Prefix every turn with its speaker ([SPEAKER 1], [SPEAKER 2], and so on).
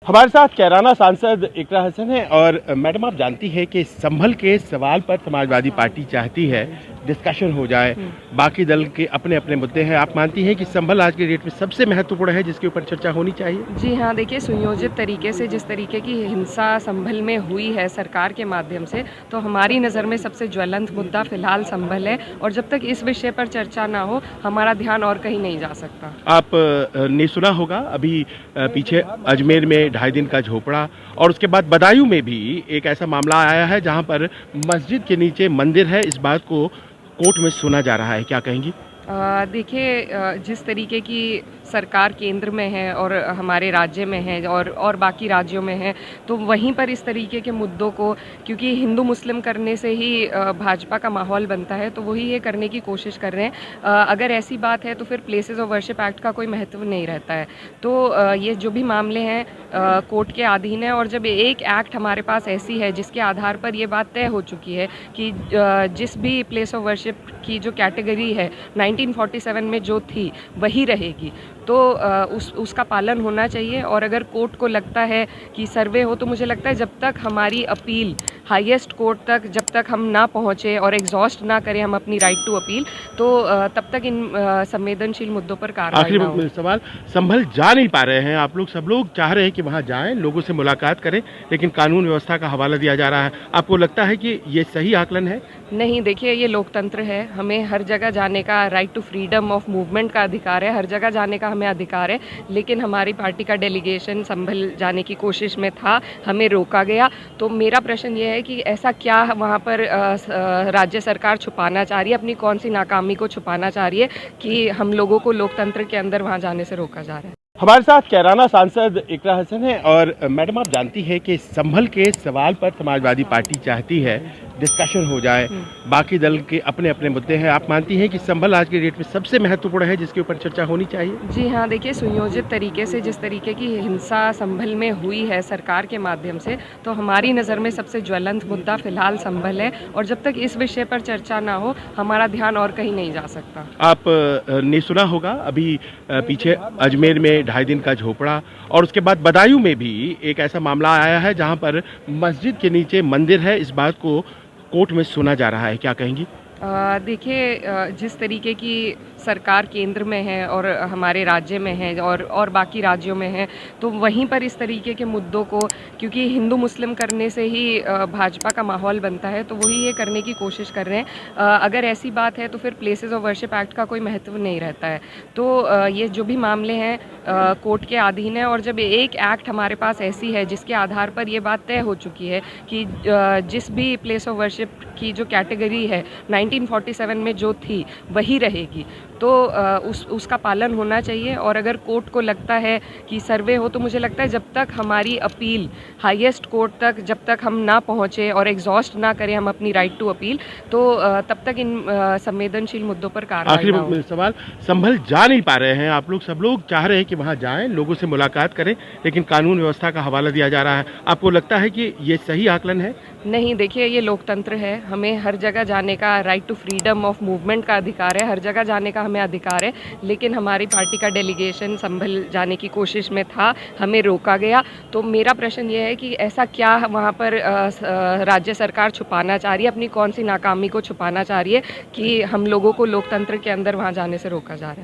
[SPEAKER 1] हमारे साथ कैराना सांसद इकरा हसन है और मैडम आप जानती हैं कि संभल के सवाल पर समाजवादी पार्टी चाहती है डिस्कशन हो जाए। बाकी दल के अपने अपने मुद्दे हैं। आप मानती हैं कि संभल आज के डेट में सबसे महत्वपूर्ण है जिसके ऊपर चर्चा होनी चाहिए?
[SPEAKER 2] जी हाँ, देखिए सुनियोजित तरीके से जिस तरीके की हिंसा संभल में हुई है सरकार के माध्यम से, तो हमारी नज़र में सबसे ज्वलंत मुद्दा फ़िलहाल संभल है और जब तक इस विषय पर चर्चा ना हो, हमारा ध्यान और कहीं नहीं जा सकता।
[SPEAKER 1] आप ने सुना होगा अभी पीछे अजमेर में 2.5 दिन का झोपड़ा और उसके बाद बदायूं में भी एक ऐसा मामला आया है जहां पर मस्जिद के नीचे मंदिर है। इस बात को कोर्ट में सुना जा रहा है, क्या कहेंगी?
[SPEAKER 2] देखिए, जिस तरीके की सरकार केंद्र में है और हमारे राज्य में है और बाकी राज्यों में है, तो वहीं पर इस तरीके के मुद्दों को, क्योंकि हिंदू मुस्लिम करने से ही भाजपा का माहौल बनता है, तो वही ये करने की कोशिश कर रहे हैं। अगर ऐसी बात है तो फिर प्लेसेस ऑफ वर्शिप एक्ट का कोई महत्व नहीं रहता है। तो ये जो भी मामले हैं कोर्ट के अधीन है और जब एक एक्ट हमारे पास ऐसी है जिसके आधार पर ये बात तय हो चुकी है कि जिस भी प्लेस ऑफ वर्शिप की जो कैटेगरी है 1947 में जो थी वही रहेगी, तो उसका पालन होना चाहिए। और अगर कोर्ट को लगता है कि सर्वे हो, तो मुझे लगता है जब तक हमारी अपील हाईएस्ट कोर्ट तक जब तक हम ना पहुँचे और एग्जॉस्ट ना करें हम अपनी राइट टू अपील, तो तब तक इन संवेदनशील मुद्दों पर कार्रवाई ना हो।
[SPEAKER 1] आखिरी सवाल, संभल जा नहीं पा रहे हैं आप लोग, सब लोग चाह रहे हैं कि वहां जाएं, लोगों से मुलाकात करें, लेकिन कानून व्यवस्था का हवाला दिया जा रहा है। आपको लगता है कि ये सही आकलन है?
[SPEAKER 2] नहीं, देखिए ये लोकतंत्र है, हमें हर जगह जाने का right to freedom of movement का अधिकार है, हर जगह जाने का हमें अधिकार है। लेकिन हमारी पार्टी का डेलीगेशन संभल जाने की कोशिश में था, हमें रोका गया। तो मेरा प्रश्न ये है कि ऐसा क्या वहाँ पर राज्य सरकार छुपाना चाह रही है, अपनी कौन सी नाकामी को छुपाना चाह रही है कि हम लोगों को लोकतंत्र के अंदर वहाँ जाने से रोका जा रहा है।
[SPEAKER 1] हमारे साथ कैराना सांसद इकरा हसन है और मैडम आप जानती हैं कि संभल के सवाल पर समाजवादी पार्टी चाहती है डिस्कशन हो जाए। बाकी दल के अपने अपने मुद्दे हैं। आप मानती हैं कि संभल आज के डेट में सबसे महत्वपूर्ण है जिसके ऊपर चर्चा होनी चाहिए?
[SPEAKER 2] जी हाँ, देखिए सुनियोजित तरीके से जिस तरीके की हिंसा संभल में हुई है सरकार के माध्यम से, तो हमारी नज़र में सबसे ज्वलंत मुद्दा फ़िलहाल संभल है और जब तक इस विषय पर चर्चा ना हो, हमारा ध्यान और कहीं नहीं जा सकता।
[SPEAKER 1] आप ने सुना होगा अभी पीछे अजमेर में 2.5 दिन का झोपड़ा और उसके बाद बदायूं में भी एक ऐसा मामला आया है जहां पर मस्जिद के नीचे मंदिर है। इस बात को कोर्ट में सुना जा रहा है, क्या कहेंगी?
[SPEAKER 2] देखिए, जिस तरीके की सरकार केंद्र में है और हमारे राज्य में है और बाकी राज्यों में है, तो वहीं पर इस तरीके के मुद्दों को, क्योंकि हिंदू मुस्लिम करने से ही भाजपा का माहौल बनता है, तो वही ये करने की कोशिश कर रहे हैं। अगर ऐसी बात है तो फिर प्लेसेस ऑफ वर्शिप एक्ट का कोई महत्व नहीं रहता है। तो ये जो भी मामले हैं कोर्ट के अधीन है और जब एक एक्ट हमारे पास ऐसी है जिसके आधार पर ये बात तय हो चुकी है कि जिस भी प्लेस ऑफ वर्शिप की जो कैटेगरी है 1947 में जो थी वही रहेगी, तो उसका पालन होना चाहिए। और अगर कोर्ट को लगता है कि सर्वे हो, तो मुझे लगता है जब तक हमारी अपील हाईएस्ट कोर्ट तक जब तक हम ना पहुँचे और एग्जॉस्ट ना करें हम अपनी राइट टू अपील, तो तब तक इन संवेदनशील मुद्दों पर कार्रवाई ना हो।
[SPEAKER 1] आखिरी सवाल, संभल जा नहीं पा रहे हैं आप लोग, सब लोग चाह रहे हैं कि वहां जाएं, लोगों से मुलाकात करें, लेकिन कानून व्यवस्था का हवाला दिया जा रहा है। आपको लगता है कि ये सही आकलन है?
[SPEAKER 2] नहीं, देखिए ये लोकतंत्र है, हमें हर जगह जाने का right to freedom of movement का अधिकार है, हर जगह जाने का हमें अधिकार है। लेकिन हमारी पार्टी का डेलीगेशन संभल जाने की कोशिश में था, हमें रोका गया। तो मेरा प्रश्न ये है कि ऐसा क्या वहाँ पर राज्य सरकार छुपाना चाह रही है, अपनी कौन सी नाकामी को छुपाना चाह रही है कि हम लोगों को लोकतंत्र के अंदर वहाँ जाने से रोका जा रहा है।